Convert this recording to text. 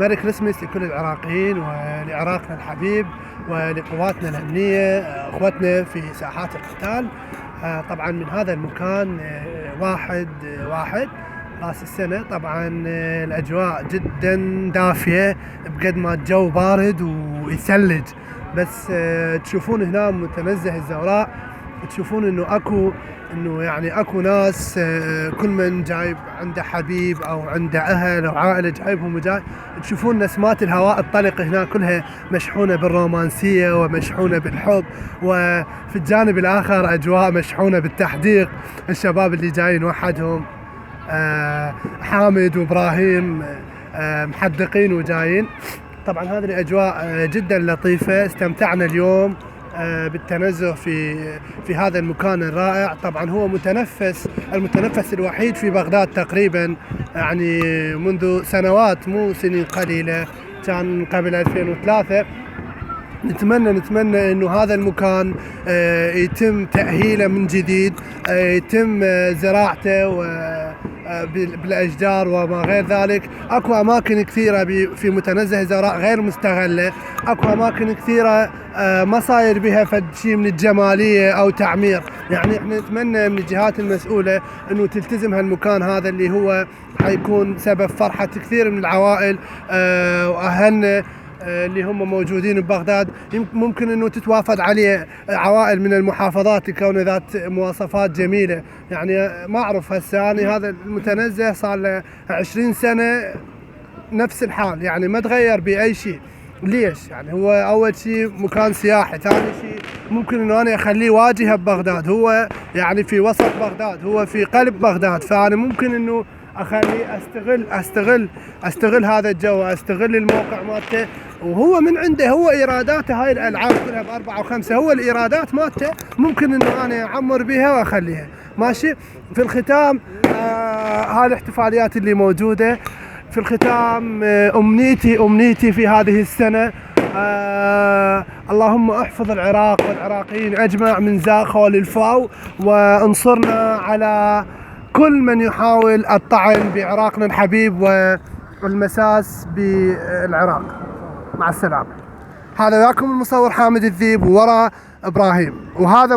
ميري كريسمس لكل العراقيين ولعراقنا الحبيب ولقواتنا الأمنية أخوتنا في ساحات القتال. طبعا من هذا المكان واحد راس السنة. طبعا الأجواء جدا دافية بقد ما الجو بارد ويثلج، بس تشوفون هنا متنزه الزوراء، تشوفون انه اكو ناس كل من جايب عنده حبيب او عنده اهل او عائله جايبهم وجاي. تشوفون نسمات الهواء الطلق هنا كلها مشحونه بالرومانسيه ومشحونه بالحب، وفي الجانب الاخر اجواء مشحونه بالتحديق. الشباب اللي جايين وحدهم حامد وابراهيم محدقين وجايين. طبعا هذه الاجواء جدا لطيفه. استمتعنا اليوم بالتنزه في هذا المكان الرائع. طبعا هو المتنفس الوحيد في بغداد تقريبا، يعني منذ سنوات مو سنين قليلة، كان قبل 2003. نتمنى انه هذا المكان يتم تأهيله من جديد، يتم زراعته بالاشجار وما غير ذلك. اكو اماكن كثيره في متنزه الزوراء غير مستغله، اكو اماكن كثيره ما صاير بها فد شيء من الجماليه او تعمير. يعني احنا نتمنى من الجهات المسؤوله انه تلتزم هالمكان هذا اللي هو حيكون سبب فرحه كثير من العوائل واهلنا اللي هم موجودين ببغداد. ممكن انه تتوافد عليه عوائل من المحافظات لكون ذات مواصفات جميله. يعني ما اعرف هسه انا هذا المتنزه صار له 20 سنه نفس الحال، يعني ما تغير باي شيء. ليش؟ يعني هو اول شيء مكان سياحي، ثاني شيء ممكن انه انا اخليه واجهه ببغداد، هو يعني في وسط بغداد، هو في قلب بغداد، فانا ممكن انه اخليه استغل هذا الجو، استغل الموقع مالته. وهو من عنده هو ايراداته، هاي الالعاب كلها ب4 و5 هو الايرادات مالته، ممكن انه انا اعمر بها واخليها ماشي. في الختام هاي الاحتفاليات اللي موجوده. في الختام امنيتي في هذه السنه اللهم احفظ العراق والعراقيين اجمع من زاخو للفاو، وانصرنا على كل من يحاول الطعن بعراقنا الحبيب والمساس بالعراق. مع السلامة. هذا وياكم المصور حامد الذيب، وورا ابراهيم، وهذا